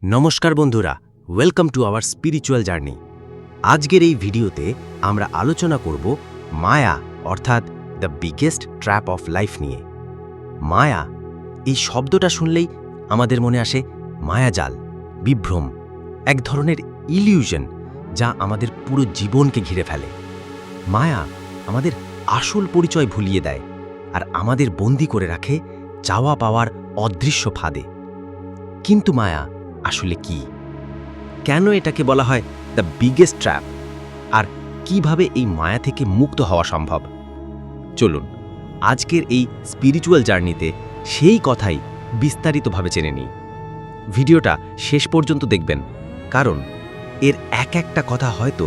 নমস্কার বন্ধুরা, welcome to our spiritual journey. আজকের এই ভিডিওতে আমরা আলোচনা করব মায়া অর্থাৎ the biggest trap of life নিয়ে। মায়া এই শব্দটা শুনলেই আমাদের মনে আসে মায়াজাল, বিভ্রম, এক ধরনের ইলিউশন যা আমাদের পুরো জীবনকে ঘিরে ফেলে। মায়া আমাদের আসল পরিচয় ভুলিয়ে দেয় আর আমাদের বন্দী করে রাখে চাওয়া পাওয়ার অদৃশ্য ফাঁদে। কিন্তু মায়া আসলে কি? কেন এটাকে বলা হয় দ্য বিগেস্ট ট্র্যাপ? আর কিভাবে এই মায়া থেকে মুক্ত হওয়া সম্ভব? চলুন আজকের এই স্পিরিচুয়াল জার্নিতে সেই কথাই বিস্তারিতভাবে জেনে নিই। ভিডিওটা শেষ পর্যন্ত দেখবেন, কারণ এর এক একটা কথা হয়তো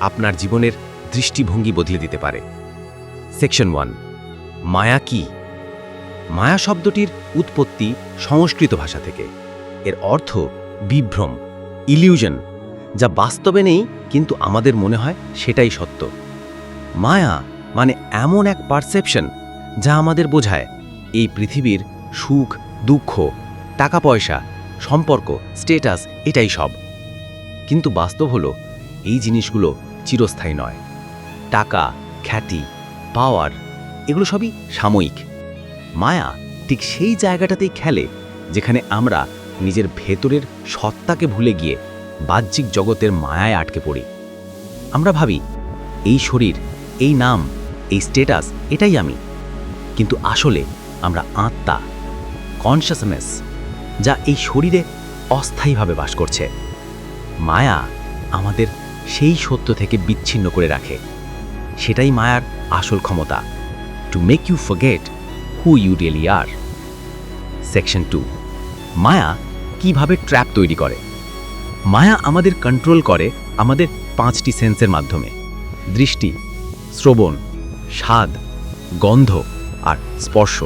আপনার জীবনের দৃষ্টিভঙ্গি বদলে দিতে পারে। সেকশন 1, মায়া কি? মায়া শব্দটির উৎপত্তি সংস্কৃত ভাষা থেকে। এর অর্থ বিভ্রম, ইলিউশন, যা বাস্তবে নেই কিন্তু আমাদের মনে হয় সেটাই সত্য। মায়া মানে এমন এক পারসেপশন যা আমাদের বোঝায় এই পৃথিবীর সুখ, দুঃখ, টাকা পয়সা, সম্পর্ক, স্ট্যাটাস এটাই সব। কিন্তু বাস্তব হলো এই জিনিসগুলো চিরস্থায়ী নয়। টাকা, খ্যাতি, পাওয়ার এগুলো সবই সাময়িক। মায়া ঠিক সেই জায়গাটাতেই খেলে যেখানে আমরা নিজের ভেতরের সত্তাকে ভুলে গিয়ে বাহ্যিক জগতের মায়ায় আটকে পড়ি। আমরা ভাবি এই শরীর, এই নাম, এই স্ট্যাটাস এটাই আমি, কিন্তু আসলে আমরা আত্মা, কনশাসনেস, যা এই শরীরে অস্থায়ীভাবে বাস করছে। মায়া আমাদের সেই সত্য থেকে বিচ্ছিন্ন করে রাখে। সেটাই মায়ার আসল ক্ষমতা, to make you forget who you really are. Section 2, মায়া কিভাবে ট্র্যাপ তৈরি করে? মায়া আমাদের কন্ট্রোল করে আমাদের 5টি সেন্সের মাধ্যমে: দৃষ্টি, শ্রবণ, স্বাদ, গন্ধ আর স্পর্শ।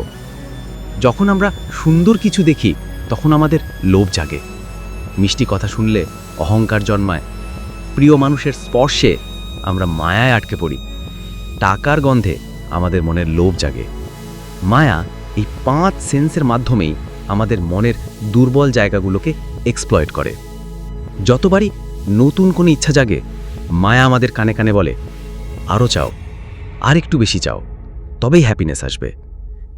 যখন আমরা সুন্দর কিছু দেখি তখন আমাদের লোভ জাগে। মিষ্টি কথা শুনলে অহংকার জন্মায়। প্রিয় মানুষের স্পর্শে আমরা মায়ায় আটকে পড়ি। টাকার গন্ধে আমাদের মনের লোভ জাগে। মায়া এই 5 সেন্সের মাধ্যমেই আমাদের মনের দুর্বল জায়গাগুলোকে এক্সপ্লয়েট করে। যতবারই নতুন কোনো ইচ্ছা জাগে, মায়া আমাদের কানে কানে বলে, আরও চাও, আর একটু বেশি চাও, তবেই হ্যাপিনেস আসবে।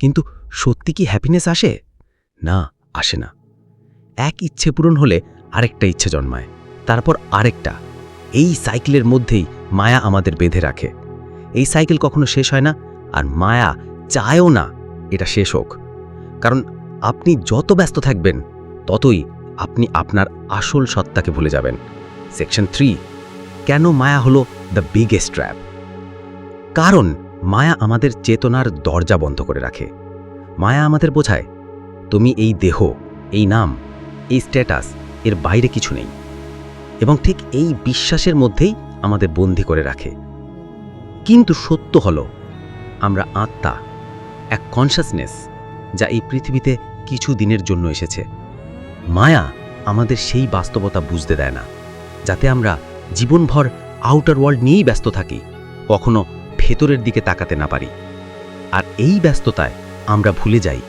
কিন্তু সত্যি কি হ্যাপিনেস আসে? না, আসে না। এক ইচ্ছে পূরণ হলে আরেকটা ইচ্ছে জন্মায়, তারপর আরেকটা। এই সাইকেলের মধ্যেই মায়া আমাদের বেঁধে রাখে। এই সাইকেল কখনো শেষ হয় না, আর মায়া চায়ও না এটা শেষ হোক। কারণ আপনি যত ব্যস্ত থাকবেন ততই আপনি আপনার আসল সত্তাকে ভুলে যাবেন। সেকশন 3, কেন মায়া হলো দ্য বিগেস্ট ট্র্যাপ? কারণ মায়া আমাদের চেতনার দরজা বন্ধ করে রাখে। মায়া আমাদের বোঝায় তুমি এই দেহ, এই নাম, এই স্ট্যাটাস এর বাইরে কিছু নেই, এবং ঠিক এই বিশ্বাসের মধ্যেই আমাদের বন্দী করে রাখে। কিন্তু সত্য হলো আমরা আত্মা, এক কনশাসনেস যা এই পৃথিবীতে কিছু দিনের জন্য এসেছে। মায়া আমাদের সেই বাস্তবতা বুঝতে দেয় না, যাতে আমরা জীবনভর আউটার ওয়ার্ল্ড নিয়েই ব্যস্ত থাকি, কখনো ভেতরের দিকে তাকাতে না পারি। আর এই ব্যস্ততায় আমরা ভুলে যাই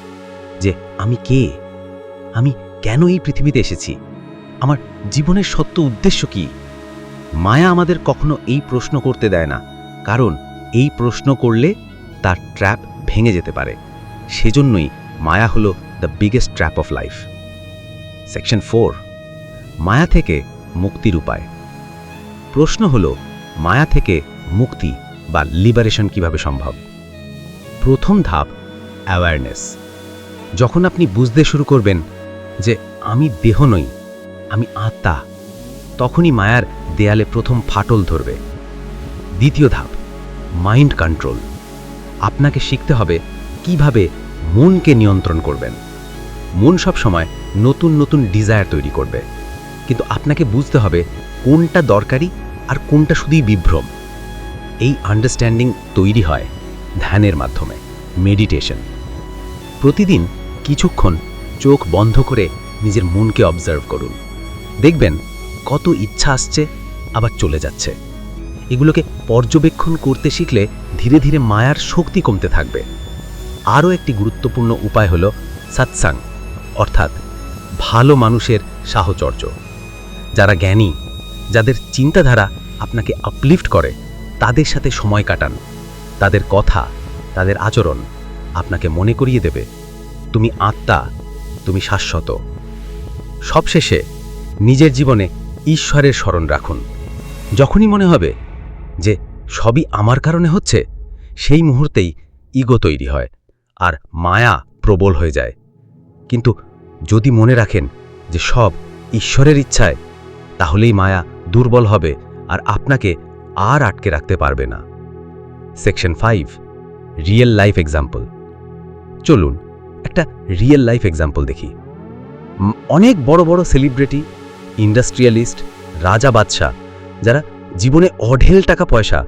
যে আমি কে, আমি কেন এই পৃথিবীতে এসেছি, আমার জীবনের সত্য উদ্দেশ্য কি। মায়া আমাদের কখনো এই প্রশ্ন করতে দেয় না, কারণ এই প্রশ্ন করলে তার ট্র্যাপ ভেঙে যেতে পারে। সেজন্যই মায়া হলো the biggest trap of life. Section 4, মায়া থেকে মুক্তির উপায়। প্রশ্ন হলো মায়া থেকে মুক্তি বা লিবারেশন কিভাবে সম্ভব? প্রথম ধাপ অ্যাওয়ারনেস। যখন আপনি বুঝতে শুরু করবেন যে আমি দেহ নই, আমি আত্মা, তখনই মায়ার দেয়ালে প্রথম ফাটল ধরবে। দ্বিতীয় ধাপ মাইন্ড কন্ট্রোল। আপনাকে শিখতে হবে কিভাবে মনকে নিয়ন্ত্রণ করবেন। মন সব সময় নতুন নতুন ডিজায়ার তৈরি করবে, কিন্তু আপনাকে বুঝতে হবে কোনটা দরকারি আর কোনটা শুধুই বিভ্রম। এই আন্ডারস্ট্যান্ডিং তৈরি হয় ধ্যানের মাধ্যমে, মেডিটেশন। প্রতিদিন কিছুক্ষণ চোখ বন্ধ করে নিজের মনকে অবজার্ভ করুন। দেখবেন কত ইচ্ছা আসছে আবার চলে যাচ্ছে। এগুলোকে পর্যবেক্ষণ করতে শিখলে ধীরে ধীরে মায়ার শক্তি কমতে থাকবে। আরও একটি গুরুত্বপূর্ণ উপায় হলো সৎসাং, অর্থাৎ ভালো মানুষের সাহচর্য। যারা জ্ঞানী, যাদের চিন্তাধারা আপনাকে আপলিফট করে, তাদের সাথে সময় কাটান। তাদের কথা, তাদের আচরণ আপনাকে মনে করিয়ে দেবে তুমি আত্মা, তুমি শাশ্বত। সবশেষে নিজের জীবনে ঈশ্বরের স্মরণ রাখুন। যখনই মনে হবে যে সবই আমার কারণে হচ্ছে, সেই মুহূর্তেই ইগো তৈরি হয় আর মায়া প্রবল হয়ে যায়। কিন্তু যদি মনে রাখেন যে সব ঈশ্বরের ইচ্ছায়, তাহলেই মায়া দুর্বল হবে আর আপনাকে আর আটকে রাখতে পারবে না। Section 5, real life example. চলুন একটা রিয়েল লাইফ এক্সাম্পল দেখি। অনেক বড় বড় সেলিব্রিটি, ইন্ডাস্ট্রিয়ালিস্ট, রাজা বাদশাহ, যারা জীবনে অঢেল টাকা পয়সা,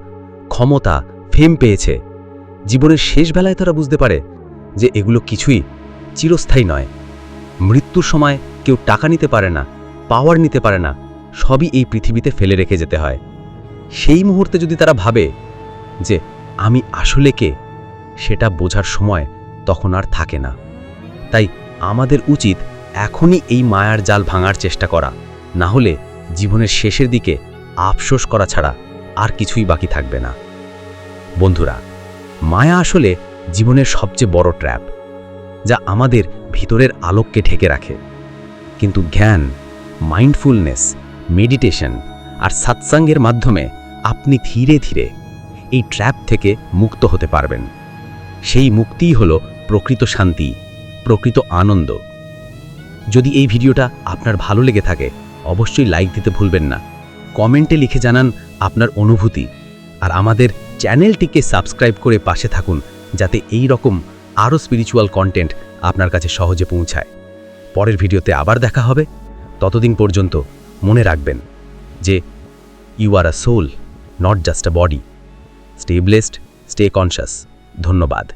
ক্ষমতা, ফেম পেয়েছে, জীবনের শেষ বেলায় তারা বুঝতে পারে যে এগুলো কিছুই চিরস্থায়ী নয়। মৃত্যুর সময় কেউ টাকা নিতে পারে না, পাওয়ার নিতে পারে না, সবই এই পৃথিবীতে ফেলে রেখে যেতে হয়। সেই মুহূর্তে যদি তারা ভাবে যে আমি আসলে কে, সেটা বোঝার সময় তখন আর থাকে না। তাই আমাদের উচিত এখনই এই মায়ার জাল ভাঙার চেষ্টা করা, না হলে জীবনের শেষের দিকে আফসোস করা ছাড়া আর কিছুই বাকি থাকবে না। বন্ধুরা, মায়া আসলে জীবনের সবচেয়ে বড় ট্র্যাপ, যা আমাদের ভিতরের আলোককে ঢেকে রাখে। কিন্তু জ্ঞান, মাইন্ডফুলনেস, মেডিটেশন আর সৎসঙ্গের মাধ্যমে আপনি ধীরে ধীরে এই ট্র্যাপ থেকে মুক্ত হতে পারবেন। সেই মুক্তিই হলো প্রকৃত শান্তি, প্রকৃত আনন্দ। যদি এই ভিডিওটা আপনার ভালো লেগে থাকে, অবশ্যই লাইক দিতে ভুলবেন না। কমেন্টে লিখে জানান আপনার অনুভূতি, আর আমাদের চ্যানেলটিকে সাবস্ক্রাইব করে পাশে থাকুন, যাতে এই রকম আরও স্পিরিচুয়াল কন্টেন্ট আপনার কাছে সহজে পৌঁছায়। পরের ভিডিওতে আবার দেখা হবে। ততদিন পর্যন্ত মনে রাখবেন যে you are a soul, not just a body. Stay blessed, stay conscious. ধন্যবাদ।